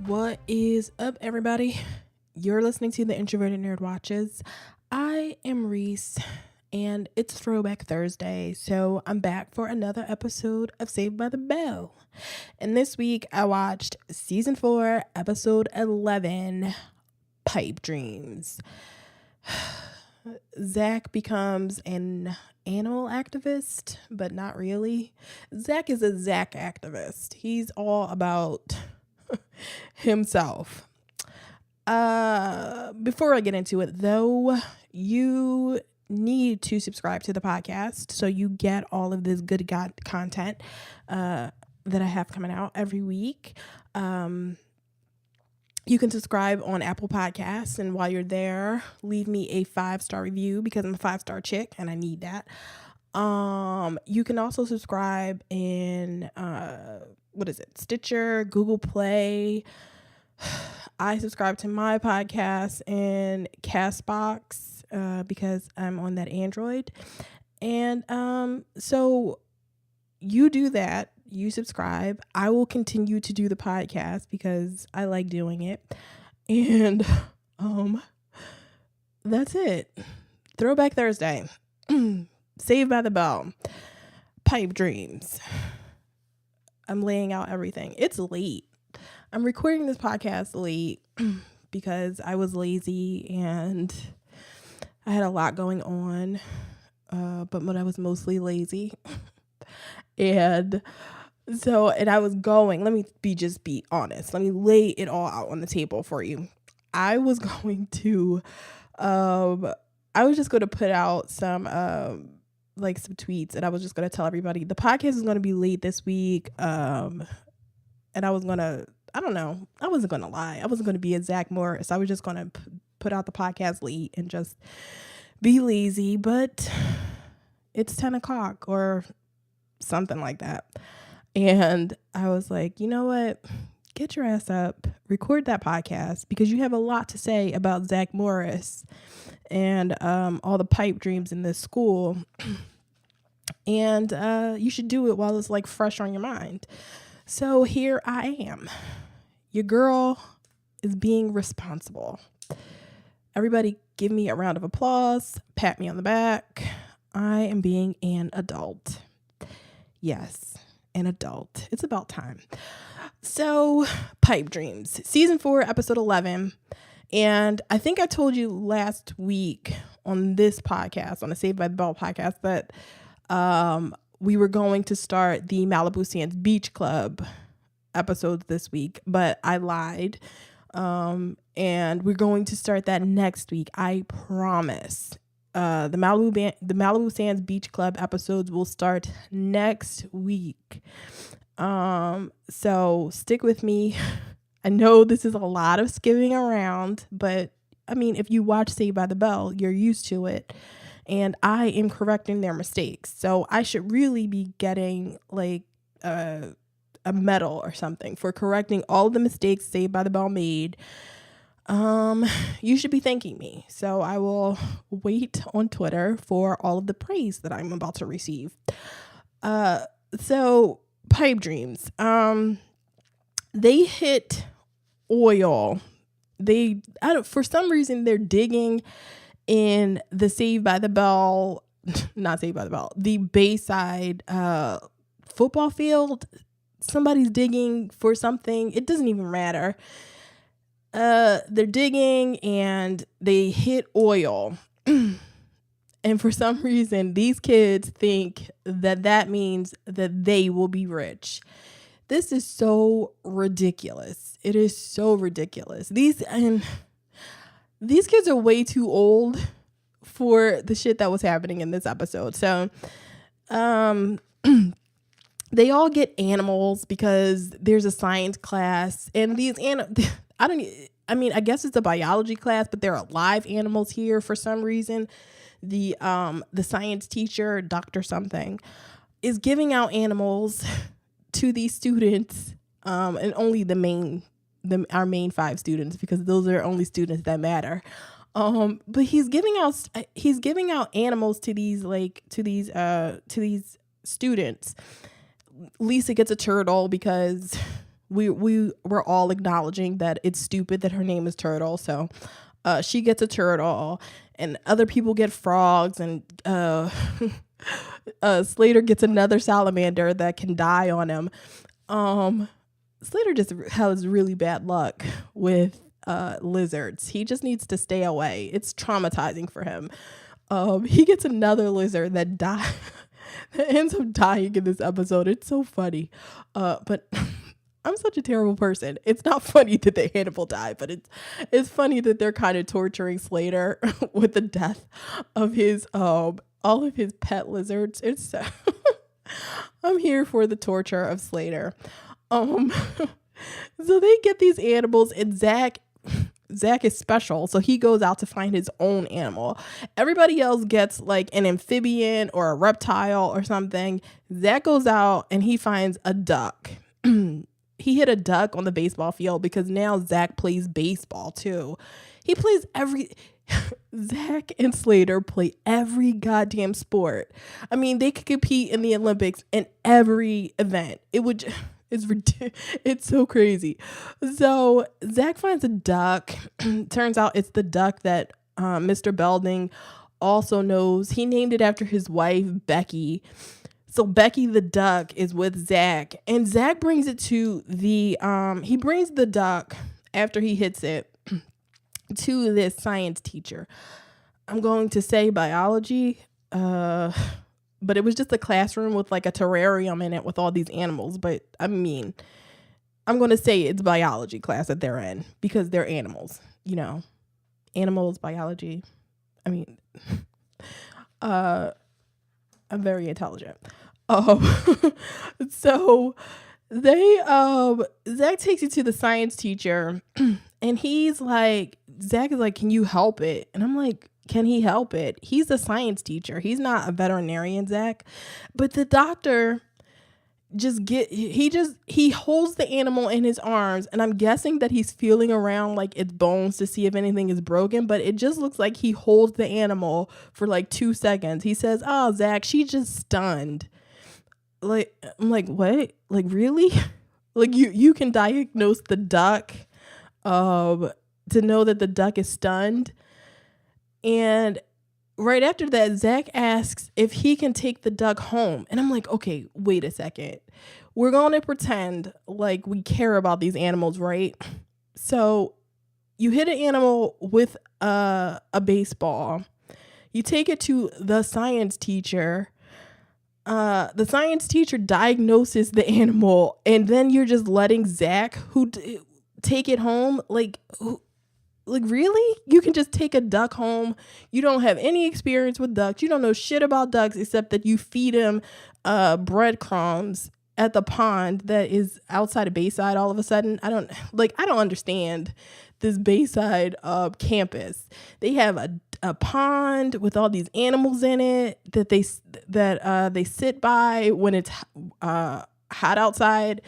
What is up, everybody? You're listening to the Introverted Nerd Watches. I am Reese, and it's Throwback Thursday, so I'm back for another episode of Saved by the Bell. And this week, I watched Season 4, Episode 11, Pipe Dreams. Zack becomes an animal activist, but not really. Zack is a Zack activist. He's all about himself. Before I get into it, though, you need to subscribe to the podcast so you get all of this good content that I have coming out every week. You can subscribe on Apple Podcasts, and while you're there, leave me a 5-star review because I'm a 5-star chick and I need that. You can also subscribe in Stitcher, Google Play. I subscribe to my podcast in Castbox because I'm on that Android. And so you do that. You subscribe. I will continue to do the podcast because I like doing it. And that's it. Throwback Thursday. Saved by the Bell. Pipe Dreams. I'm laying out everything. It's late. I'm recording this podcast late because I was lazy and I had a lot going on. But when I was mostly lazy. And I was going, let me be honest. Let me lay it all out on the table for you. I was just going to put out some tweets, and I was just going to tell everybody the podcast is going to be late this week. And I wasn't going to lie. I wasn't going to be a Zack Morris. I was just going to put out the podcast late and just be lazy, but it's 10 o'clock or something like that. And I was like, you know what? Get your ass up, record that podcast because you have a lot to say about Zack Morris and all the pipe dreams in this school. And you should do it while it's fresh on your mind. So here I am. Your girl is being responsible. Everybody give me a round of applause. Pat me on the back. I am being an adult. Yes, an adult. It's about time. So, Pipe Dreams, Season 4, Episode 11. And I think I told you last week on this podcast, on the Saved by the Bell podcast, that we were going to start the Malibu Sands Beach Club episodes this week, but I lied. And we're going to start that next week. I promise. The Malibu Sands Beach Club episodes will start next week. So stick with me. I know this is a lot of skipping around, but I mean, if you watch Saved by the Bell, you're used to it. And I am correcting their mistakes. So I should really be getting a medal or something for correcting all of the mistakes Saved by the Bell made. You should be thanking me. So I will wait on Twitter for all of the praise that I'm about to receive. So Pipe Dreams, they hit oil. For some reason, they're digging in the the Bayside, football field. Somebody's digging for something. It doesn't even matter. They're digging and they hit oil. And for some reason, these kids think that means that they will be rich. This is so ridiculous. It is so ridiculous. These kids are way too old for the shit that was happening in this episode. So, they all get animals because there's a science class, and these I guess it's a biology class, but there are live animals here for some reason. The science teacher, Dr. something, is giving out animals to these students, and only our main 5 students, because those are only students that matter. But he's giving out animals to these students. Lisa gets a turtle because We're all acknowledging that it's stupid that her name is Turtle. So she gets a turtle, and other people get frogs, and Slater gets another salamander that can die on him. Slater just has really bad luck with lizards. He just needs to stay away. It's traumatizing for him. He gets another lizard that that ends up dying in this episode. It's so funny. But I'm such a terrible person. It's not funny that the animal died, but it's funny that they're kind of torturing Slater with the death of his all of his pet lizards. It's I'm here for the torture of Slater. So they get these animals, and Zack is special, so he goes out to find his own animal. Everybody else gets like an amphibian or a reptile or something. Zack goes out and he finds a duck. He hit a duck on the baseball field because now Zack plays baseball too. He plays Zack and Slater play every goddamn sport. I mean, they could compete in the Olympics in every event. It's so crazy. So Zack finds a duck. Turns out it's the duck that Mr. Belding also knows. He named it after his wife, Becky. So Becky the duck is with Zack, and Zack brings it to he brings the duck after he hits it to this science teacher. I'm going to say biology, but it was just a classroom with like a terrarium in it with all these animals. But I mean, I'm going to say it's biology class that they're in because they're animals, animals, biology. I mean, I'm very intelligent. So Zack takes you to the science teacher, and Zack is like, can you help it? And I'm like, can he help it? He's a science teacher. He's not a veterinarian, Zack. But the doctor he holds the animal in his arms, and I'm guessing that he's feeling around like its bones to see if anything is broken, but it just looks like he holds the animal for like 2 seconds. He says, "Oh, Zack, she's just stunned." Like, I'm like, what? Like, really? Like, you can diagnose the duck to know that the duck is stunned. And right after that, Zack asks if he can take the duck home. And I'm like, okay, wait a second. We're going to pretend like we care about these animals, right? So you hit an animal with a baseball. You take it to the science teacher. The science teacher diagnoses the animal, and then you're just letting Zack take it home. Like, really? You can just take a duck home? You don't have any experience with ducks. You don't know shit about ducks except that you feed him breadcrumbs at the pond that is outside of Bayside all of a sudden. I don't understand this Bayside campus. They have a pond with all these animals in it that they sit by when it's hot outside.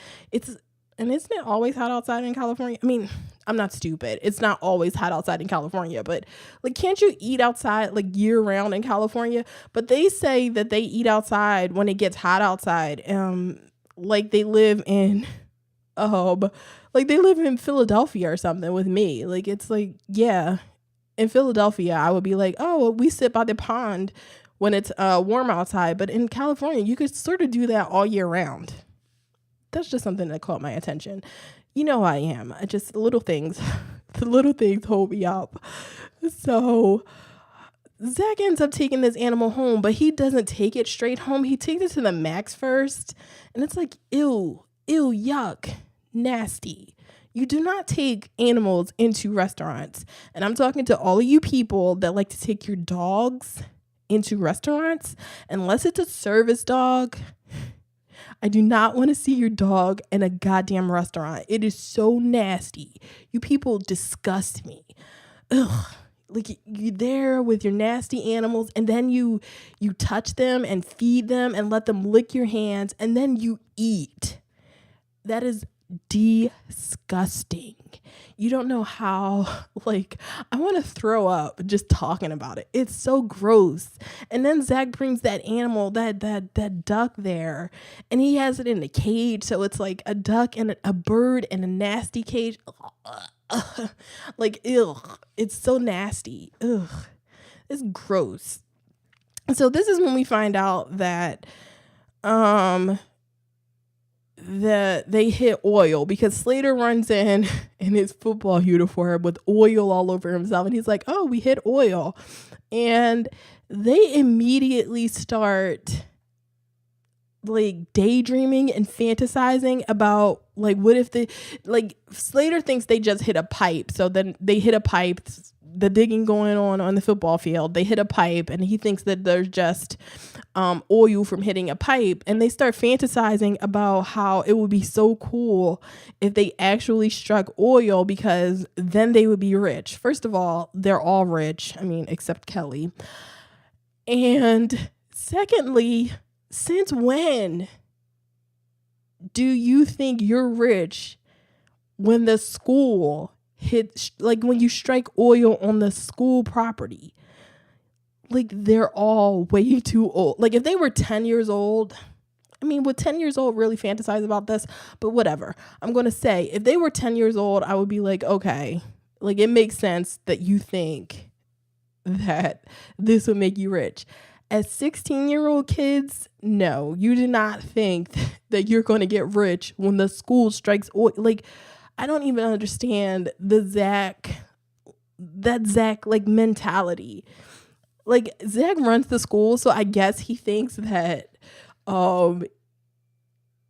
And isn't it always hot outside in California? I mean, I'm not stupid. It's not always hot outside in California, but like, can't you eat outside like year round in California? But they say that they eat outside when it gets hot outside. Like they live in Philadelphia or something with me. Like, it's like, yeah, in Philadelphia, I would be like, oh, we sit by the pond when it's warm outside. But in California, you could sort of do that all year round. That's just something that caught my attention. You know I am. The little things hold me up. So Zack ends up taking this animal home, but he doesn't take it straight home. He takes it to the Max first. And it's like, ew, yuck, nasty. You do not take animals into restaurants. And I'm talking to all of you people that like to take your dogs into restaurants, unless it's a service dog. I do not want to see your dog in a goddamn restaurant. It is so nasty. You people disgust me. Ugh. Like, you're there with your nasty animals, and then you touch them and feed them and let them lick your hands, and then you eat. That is disgusting. You don't know how, like, I want to throw up just talking about it. It's so gross. And then Zack brings that animal, that duck there, and he has it in a cage. So it's like a duck and a bird in a nasty cage. Like, ew. It's so nasty. Ugh. It's gross. So this is when we find out that they hit oil, because Slater runs in his football uniform with oil all over himself, and he's like, oh, we hit oil. And they immediately start like daydreaming and fantasizing about, like, what if Slater thinks they just hit a pipe. So then they hit a pipe, the digging going on the football field, they hit a pipe, and he thinks that there's just oil from hitting a pipe. And they start fantasizing about how it would be so cool if they actually struck oil, because then they would be rich. First of all, they're all rich. I mean, except Kelly. And secondly, since when do you think you're rich when the school like when you strike oil on the school property? Like, they're all way too old. Like, if they were 10 years old, I mean, would 10 years old really fantasize about this? But whatever. I'm going to say, if they were 10 years old, I would be like, okay, like, it makes sense that you think that this would make you rich. As 16-year-old kids, no, you do not think that you're going to get rich when the school strikes oil. Like, I don't even understand Zack like mentality. Like, Zack runs the school, so I guess he thinks that,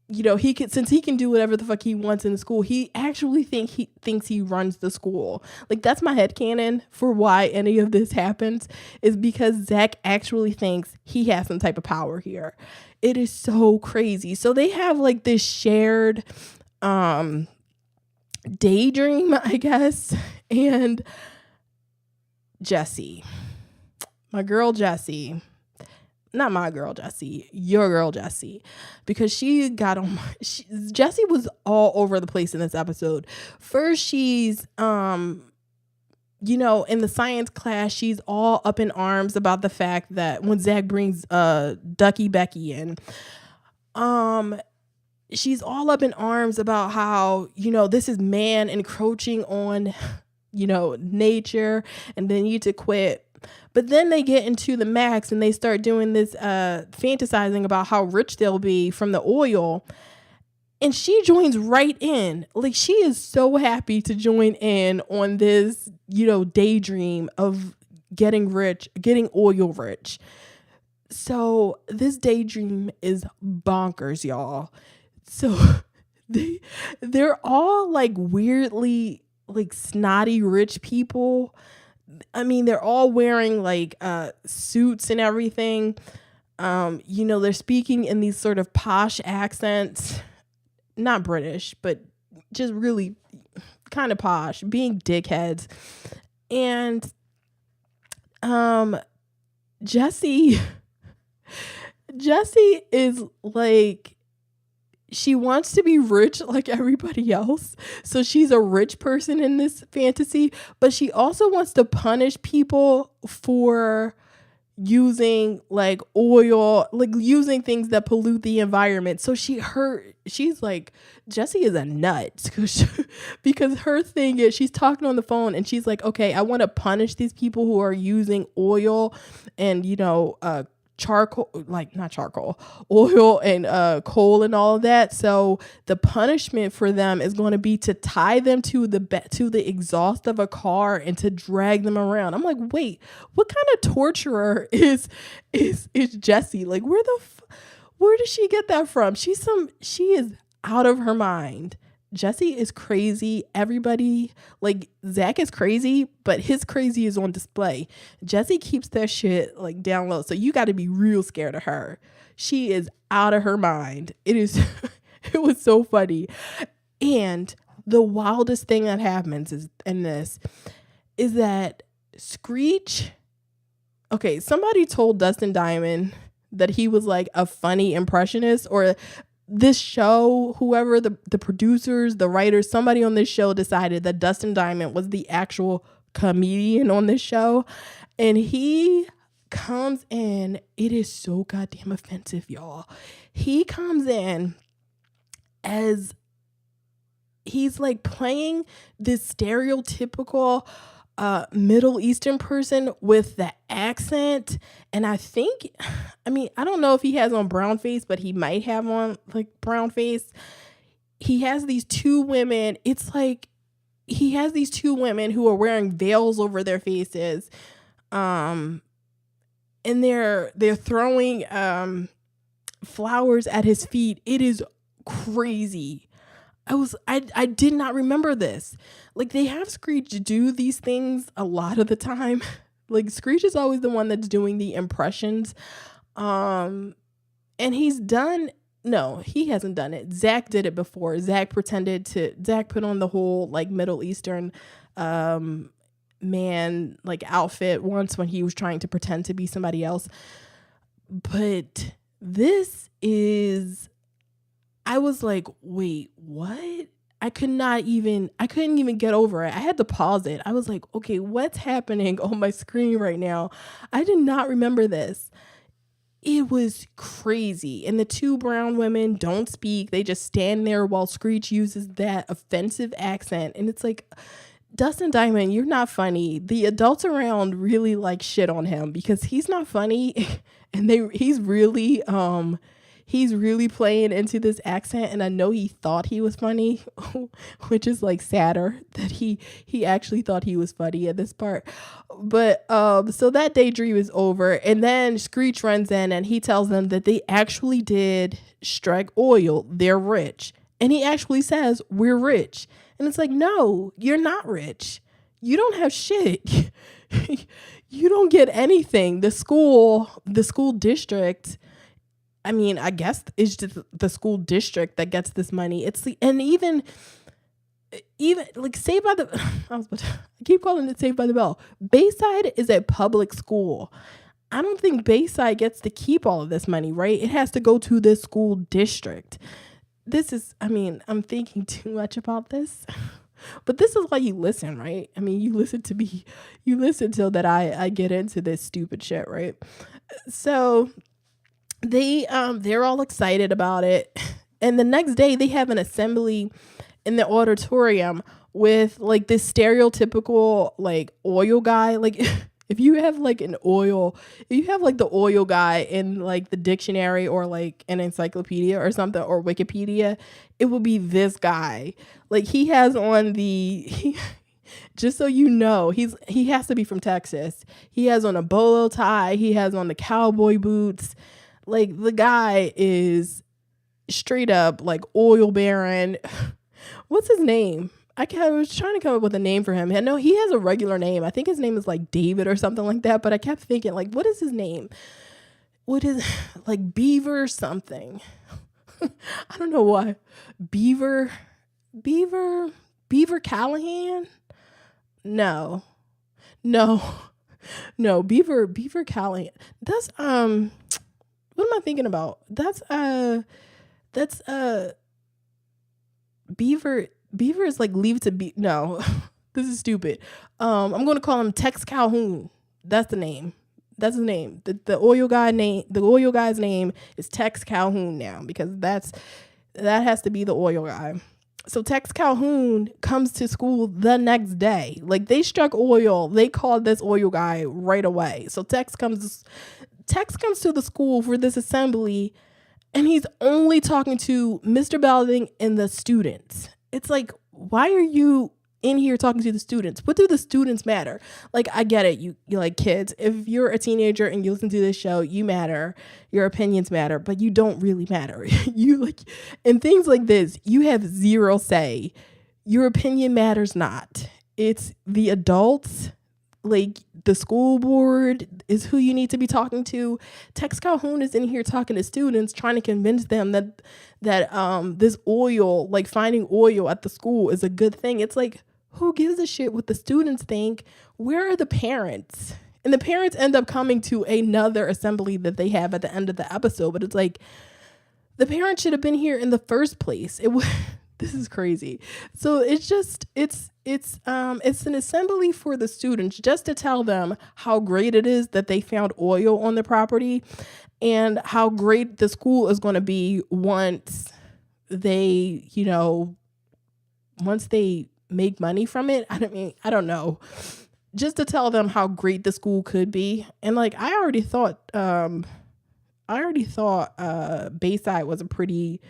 he could, since he can do whatever the fuck he wants in the school, he actually thinks he runs the school. Like, that's my headcanon for why any of this happens, is because Zack actually thinks he has some type of power here. It is so crazy. So they have like this shared daydream, I guess. And Jessie, my girl Jessie, not my girl Jessie, your girl Jessie, because she got on Jessie was all over the place in this episode. First, she's in the science class, she's all up in arms about the fact that when Zack brings Ducky Becky in, she's all up in arms about how, this is man encroaching on, nature, and they need to quit. But then they get into the max and they start doing this fantasizing about how rich they'll be from the oil. And she joins right in. Like, she is so happy to join in on this, daydream of getting rich, getting oil rich. So this daydream is bonkers, y'all. So they're all like weirdly like snotty rich people. I mean, they're all wearing like suits and everything. They're speaking in these sort of posh accents, not British, but just really kind of posh, being dickheads. And Jessie is like, she wants to be rich like everybody else. So she's a rich person in this fantasy, but she also wants to punish people for using like oil, like using things that pollute the environment. So she's like, Jessie is a nut because her thing is, she's talking on the phone and she's like, okay, I want to punish these people who are using oil and, oil and coal and all of that. So the punishment for them is going to be to tie them to the exhaust of a car and to drag them around. I'm like, wait, what kind of torturer is Jessie? Like, where does she get that from? She is out of her mind. Jessie is crazy. Everybody, like, Zack is crazy, but his crazy is on display. Jessie keeps that shit like down low. So you got to be real scared of her. She is out of her mind. It was so funny. And the wildest thing that happens is that Screech. Okay, somebody told Dustin Diamond that he was like a funny impressionist, or this show, whoever the producers, the writers, somebody on this show decided that Dustin Diamond was the actual comedian on this show. And he comes in, it is so goddamn offensive, y'all. He comes in as he's like playing this stereotypical Middle Eastern person with the accent. And I don't know if he has on brown face, but he might have on like brown face. He has these two women. It's like he has these two women who are wearing veils over their faces. And they're throwing flowers at his feet. It is crazy. I did not remember this. Like, they have Screech do these things a lot of the time. Like, Screech is always the one that's doing the impressions. And he hasn't done it. Zack did it before. Zack put on the whole like Middle Eastern man like outfit once when he was trying to pretend to be somebody else. But I was like, wait, what? I couldn't even get over it. I had to pause it. I was like, okay, what's happening on my screen right now? I did not remember this. It was crazy. And the two brown women don't speak. They just stand there while Screech uses that offensive accent. And it's like, Dustin Diamond, you're not funny. The adults around really like shit on him because he's not funny. And he's really playing into this accent, and I know he thought he was funny, which is like sadder that he actually thought he was funny at this part. But so that daydream is over, and then Screech runs in and he tells them that they actually did strike oil. They're rich, and he actually says, "We're rich," and it's like, no, you're not rich. You don't have shit. You don't get anything. The school district. I mean, I guess it's just the school district that gets this money. Even like Saved by the, I keep calling it Saved by the Bell. Bayside is a public school. I don't think Bayside gets to keep all of this money, right? It has to go to this school district. I'm thinking too much about this, but this is why you listen, right? I mean, you listen to me, you listen till that I get into this stupid shit, right? So they're all excited about it, and the next day they have an assembly in the auditorium with like this stereotypical like oil guy. Like if you have like the oil guy in like the dictionary or like an encyclopedia or something, or Wikipedia, it would be this guy. Like he has on just so you know, he has to be from Texas. He has on a bolo tie, he has on the cowboy boots. Like, the guy is straight up like oil baron. What's his name? I was trying to come up with a name for him. I know he has a regular name. I think his name is like David or something like that. But I kept thinking, like, what is his name? What is like Beaver something? I don't know why. Beaver Callahan? No, Beaver Callahan. That's what am I thinking about? That's Beaver is like Leave It to Be. No, this is stupid. I'm going to call him Tex Calhoun. That's the name. That's his name. The oil guy's name is Tex Calhoun now, because that has to be the oil guy. So Tex Calhoun comes to school the next day. Like, they struck oil. They called this oil guy right away. So Tex comes to the school for this assembly, and he's only talking to Mr. Belding and the students. It's like, why are you in here talking to the students? What do the students matter? Like, I get it. You like kids. If you're a teenager and you listen to this show, you matter. Your opinions matter, but you don't really matter. You like, in things like this, you have zero say. Your opinion matters not. It's the adults. Like, the school board is who you need to be talking to. Tex Calhoun is in here talking to students, trying to convince them that this oil, like finding oil at the school, is a good thing. It's like, who gives a shit what the students think? Where are the parents? And the parents end up coming to another assembly that they have at the end of the episode. But it's like, The parents should have been here in the first place. This is crazy. So it's an assembly for the students just to tell them how great it is that they found oil on the property and how great the school is going to be once they, once they make money from it. I don't know. Just to tell them how great the school could be. And like I already thought Bayside was a pretty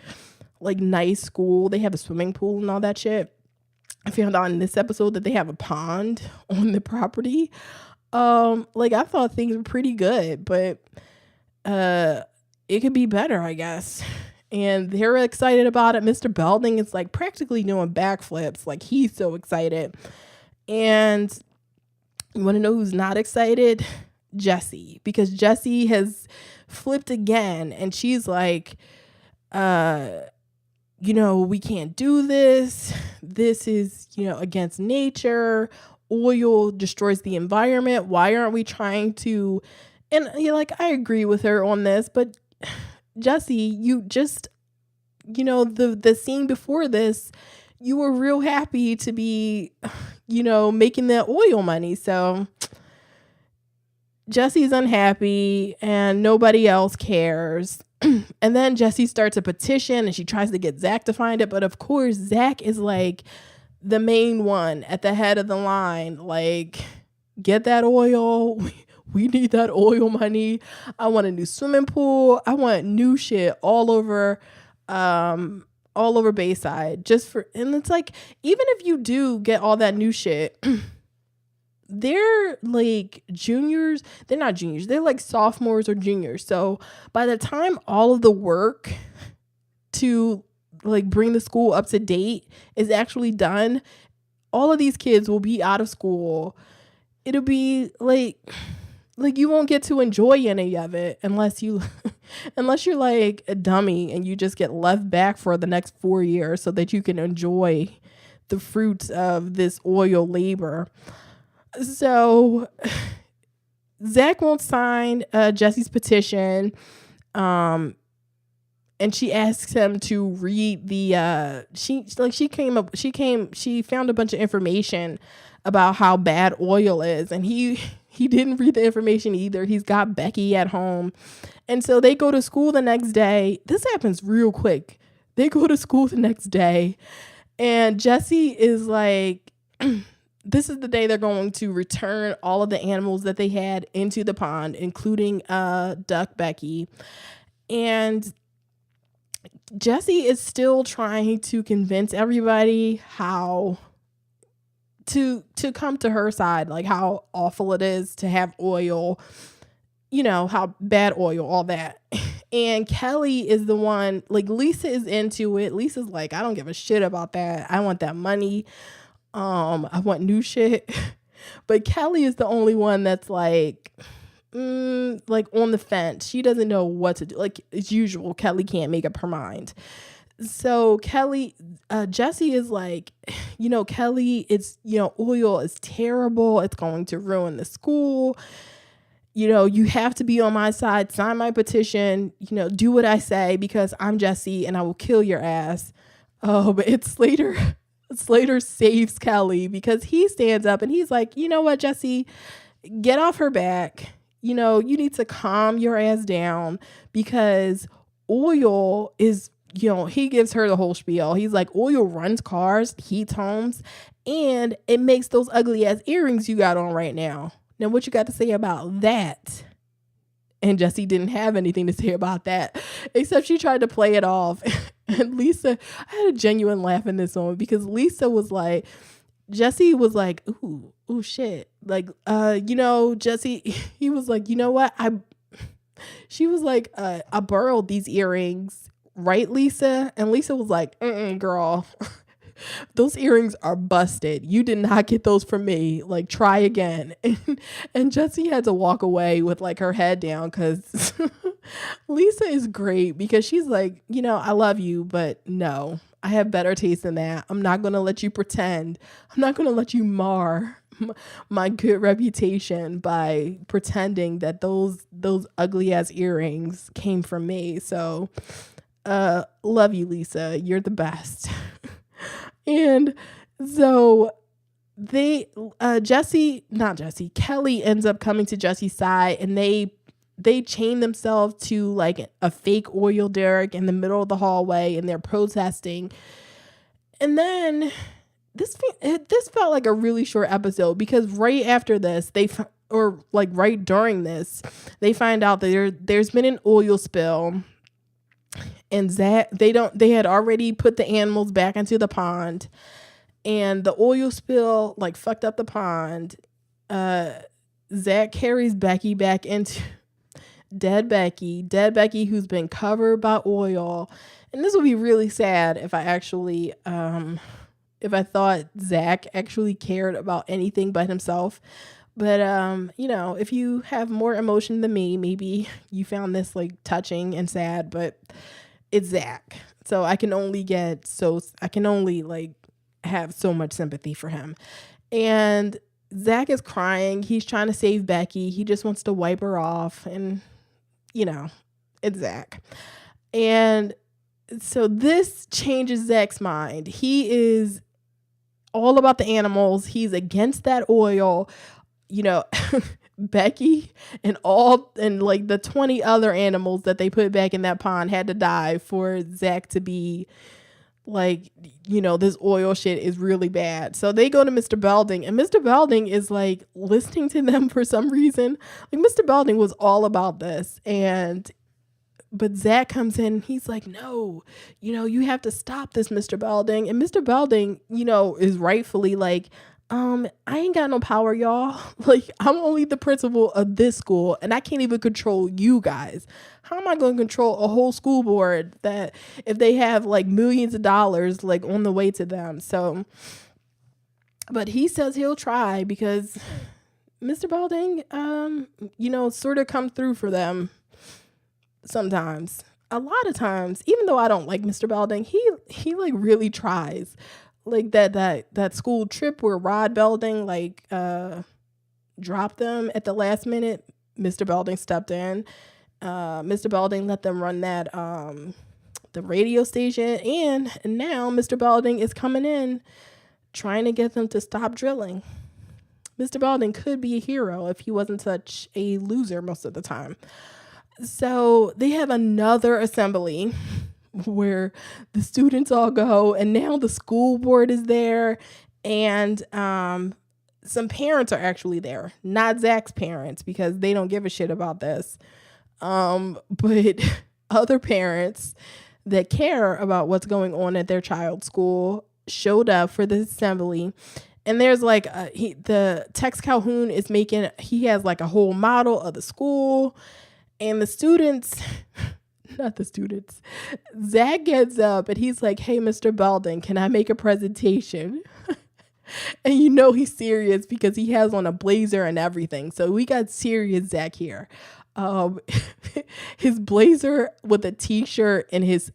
like nice school. They have a swimming pool and all that shit. I found out in this episode that they have a pond on the property. Like I thought things were pretty good, but it could be better, I guess. And they're excited about it. Mr. Belding is like practically doing backflips. Like he's so excited. And you want to know who's not excited? Jessie, because Jessie has flipped again and she's like, we can't do this. This is, against nature. Oil destroys the environment. Why aren't we trying to? And I agree with her on this, but Jessie, you just, the scene before this, you were real happy to be, making that oil money. So Jessie's unhappy and nobody else cares. And then Jessie starts a petition and she tries to get Zack to find it. But of course, Zack is like the main one at the head of the line. Like, get that oil. We need that oil money. I want a new swimming pool. I want new shit all over Bayside. And it's like, even if you do get all that new shit, they're like juniors. They're not juniors. They're like sophomores or juniors. So by the time all of the work to like bring the school up to date is actually done, all of these kids will be out of school. It'll be like you won't get to enjoy any of it unless you're like a dummy and you just get left back for the next 4 years so that you can enjoy the fruits of this oil labor. So Zack won't sign Jessie's petition. And she asks him to read she found a bunch of information about how bad oil is, and he didn't read the information either. He's got Becky at home. And so they go to school the next day. This happens real quick. They go to school the next day and Jessie is like, this is the day they're going to return all of the animals that they had into the pond, including Duck Becky. And Jessie is still trying to convince everybody how to come to her side, like how awful it is to have oil, how bad oil, all that. And Kelly is the one, like Lisa is into it. Lisa's like, I don't give a shit about that. I want that money. I want new shit. But Kelly is the only one that's like on the fence. She doesn't know what to do. Like as usual, Kelly can't make up her mind. So Jessie is like, Kelly, it's, oil is terrible. It's going to ruin the school. You have to be on my side, sign my petition, do what I say because I'm Jessie and I will kill your ass. Oh, but it's Slater saves Kelly because he stands up and he's like, you know what, Jessie, get off her back. You need to calm your ass down because oil is, he gives her the whole spiel. He's like, oil runs cars, heats homes, and it makes those ugly ass earrings you got on right now. Now, what you got to say about that? And Jessie didn't have anything to say about that, except she tried to play it off. And Lisa, I had a genuine laugh in this moment because Lisa was like, Jessie was like, ooh, shit. Like, Jessie, he was like, you know what? She was like, I borrowed these earrings, right, Lisa? And Lisa was like, girl, those earrings are busted. You did not get those from me. Like, try again. And Jessie had to walk away with like her head down because Lisa is great because she's like, I love you, but no, I have better taste than that. I'm not going to let you pretend. I'm not going to let you mar my good reputation by pretending that those ugly ass earrings came from me. So love you, Lisa. You're the best. And so Kelly ends up coming to Jesse's side, and they chain themselves to like a fake oil derrick in the middle of the hallway, and they're protesting. And then this felt like a really short episode, because right after this, right during this, they find out that there's been an oil spill, and Zack, they had already put the animals back into the pond, and the oil spill like fucked up the pond. Zack carries Becky back into dead Becky who's been covered by oil. And this would be really sad if I thought Zack actually cared about anything but himself. But if you have more emotion than me, maybe you found this like touching and sad, but it's Zack. So I can only like have so much sympathy for him. And Zack is crying. He's trying to save Becky. He just wants to wipe her off, and it's Zack. And so this changes Zack's mind. He is all about the animals. He's against that oil. Becky and like the 20 other animals that they put back in that pond had to die for Zack to be like, this oil shit is really bad. So they go to Mr. Belding, and Mr. Belding is like listening to them for some reason. Like Mr. Belding was all about this, but Zack comes in, he's like, no, you have to stop this, Mr. Belding. And Mr. Belding, is rightfully like, I ain't got no power, y'all. Like, I'm only the principal of this school, and I can't even control you guys. How am I going to control a whole school board that if they have like millions of dollars like on the way to them? So, but he says he'll try, because Mr. Belding, sort of comes through for them sometimes. A lot of times, even though I don't like Mr. Belding, he like really tries. Like that school trip where Rod Belding like dropped them at the last minute, Mr. Belding stepped in. Mr. Belding let them run that the radio station, and now Mr. Belding is coming in trying to get them to stop drilling. Mr. Belding could be a hero if he wasn't such a loser most of the time. So they have another assembly where the students all go, and now the school board is there, and some parents are actually there, not Zack's parents, because they don't give a shit about this, but other parents that care about what's going on at their child's school showed up for this assembly. And there's like the Tex Calhoun is he has like a whole model of the school, and the students not the students. Zack gets up and he's like, hey, Mr. Belding, can I make a presentation? And he's serious because he has on a blazer and everything. So we got serious Zack here. His blazer with a t-shirt and his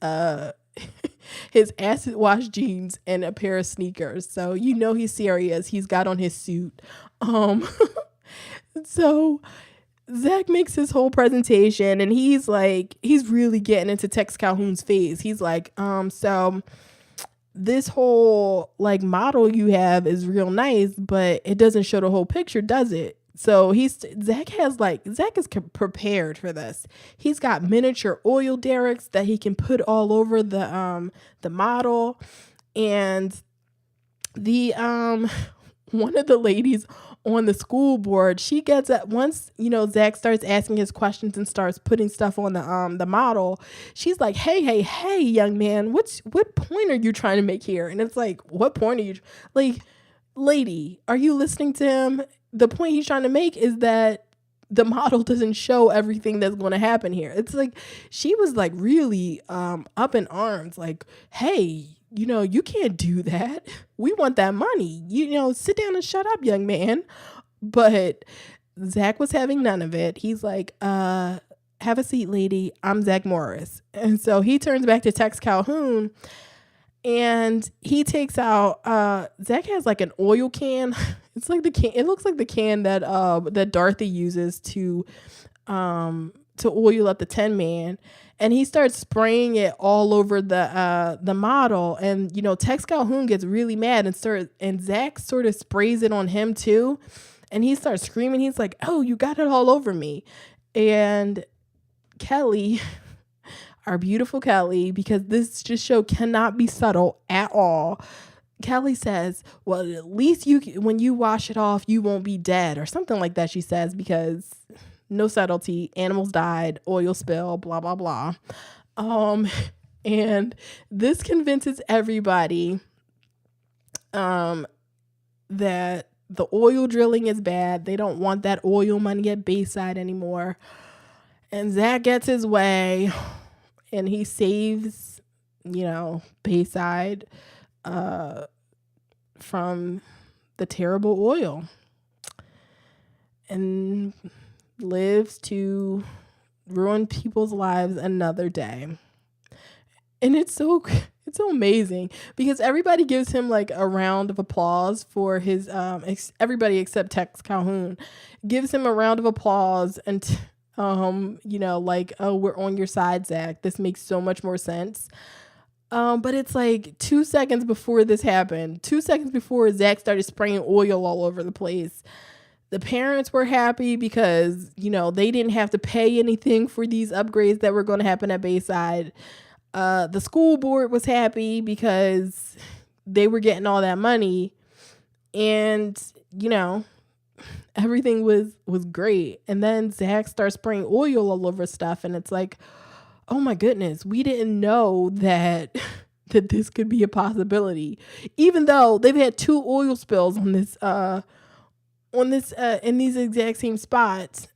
acid wash jeans and a pair of sneakers. So he's serious. He's got on his suit. So Zack makes his whole presentation, and he's really getting into Tex Calhoun's face. He's like, so this whole like model you have is real nice, but it doesn't show the whole picture, does it? So Zack is prepared for this. He's got miniature oil derricks that he can put all over the model, and the one of the ladies on the school board, she gets at once, Zack starts asking his questions and starts putting stuff on the model. She's like, hey, young man, what point are you trying to make here? And it's like, what point are you like, lady, are you listening to him? The point he's trying to make is that the model doesn't show everything that's going to happen here. It's like, she was like really up in arms, like, hey, you can't do that. We want that money. Sit down and shut up, young man. But Zack was having none of it. He's like, have a seat, lady. I'm Zack Morris. And so he turns back to Tex Calhoun, and he takes out, Zack has like an oil can. It's like it looks like the can that Dorothy uses to to oil up the Tin Man, and he starts spraying it all over the model. And Tex Calhoun gets really mad and Zack sort of sprays it on him too, and he starts screaming. He's like, "Oh, you got it all over me!" And Kelly, our beautiful Kelly, because this just show cannot be subtle at all. Kelly says, "Well, at least when you wash it off, you won't be dead," or something like that. She says, because no subtlety, animals died, oil spill, blah blah blah. And this convinces everybody that the oil drilling is bad. They don't want that oil money at Bayside anymore. And Zack gets his way, and he saves, Bayside from the terrible oil, and lives to ruin people's lives another day. And it's so amazing, because everybody gives him like a round of applause for his everybody except Tex Calhoun gives him a round of applause, and like, "Oh, we're on your side, Zack. This makes so much more sense." But it's like 2 seconds before this happened, 2 seconds before Zack started spraying oil all over the place, the parents were happy because, they didn't have to pay anything for these upgrades that were going to happen at Bayside. The school board was happy because they were getting all that money, and, everything was great. And then Zack starts spraying oil all over stuff, and it's like, oh my goodness, we didn't know that this could be a possibility, even though they've had 2 oil spills in these exact same spots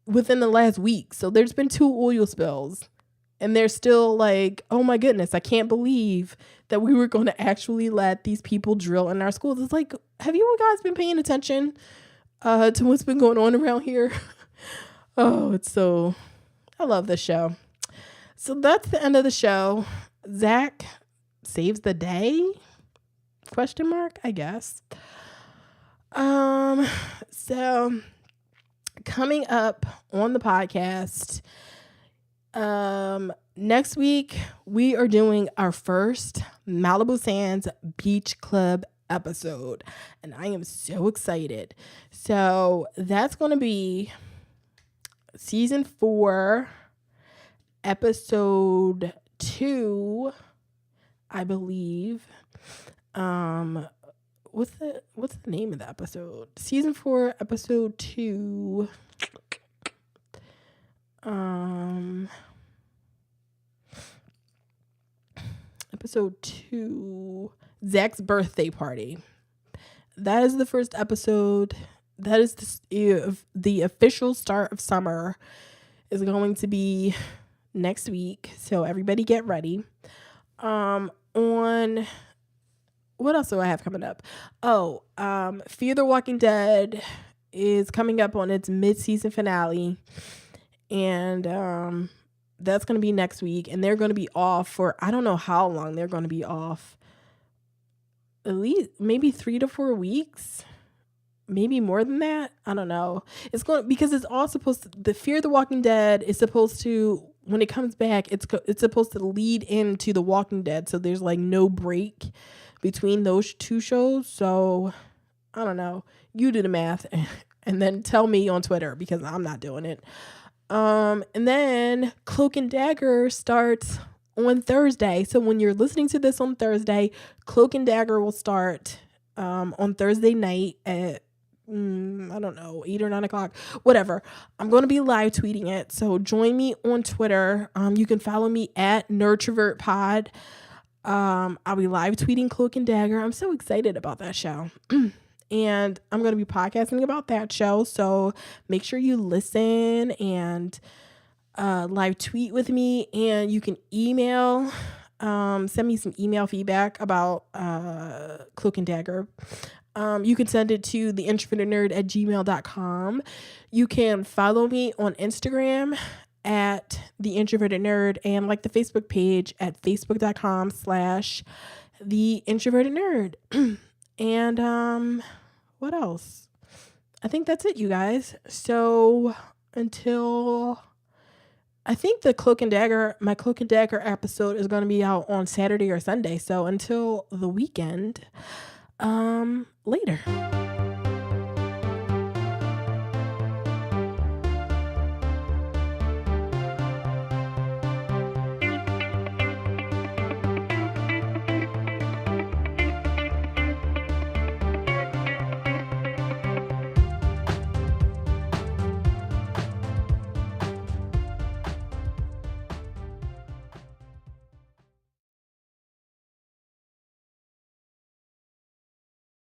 within the last week. So there's been 2 oil spills, and they're still like, oh my goodness, I can't believe that we were going to actually let these people drill in our schools. It's like, have you guys been paying attention to what's been going on around here? Oh, I love this show. So that's the end of the show. Zack saves the day? ? I guess. So coming up on the podcast, next week we are doing our first Malibu Sands Beach Club episode, and I am so excited. So that's going to be season 4, episode 2, I believe. What's the name of the episode? Season 4, episode 2. Episode 2, Zack's birthday party. That is the first episode. That is the official start of summer is going to be next week. So everybody get ready. On what else do I have coming up? Fear the Walking Dead is coming up on its mid-season finale. And that's going to be next week. And they're going to be off for, I don't know how long they're going to be off. At least maybe 3 to 4 weeks. Maybe more than that. I don't know. Because it's all supposed to, the Fear the Walking Dead is supposed to, when it comes back, it's supposed to lead into The Walking Dead. So there's like no break between those 2 shows. So I don't know. You do the math and then tell me on Twitter, because I'm not doing it. And then Cloak and Dagger starts on Thursday. So when you're listening to this on Thursday, Cloak and Dagger will start on Thursday night at I don't know, 8 or 9 o'clock, whatever. I'm going to be live tweeting it. So join me on Twitter. You can follow me at NerdTrovertPod. I'll be live tweeting Cloak and Dagger. I'm so excited about that show. And I'm going to be podcasting about that show. So make sure you listen and live tweet with me. And you can email, send me some email feedback about Cloak and Dagger. You can send it to TheIntrovertedNerd@gmail.com. You can follow me on Instagram at TheIntrovertedNerd and like the Facebook page at facebook.com/TheIntrovertedNerd. And what else? I think that's it, you guys. So until I think my Cloak and Dagger episode is going to be out on Saturday or Sunday. So until the weekend, later.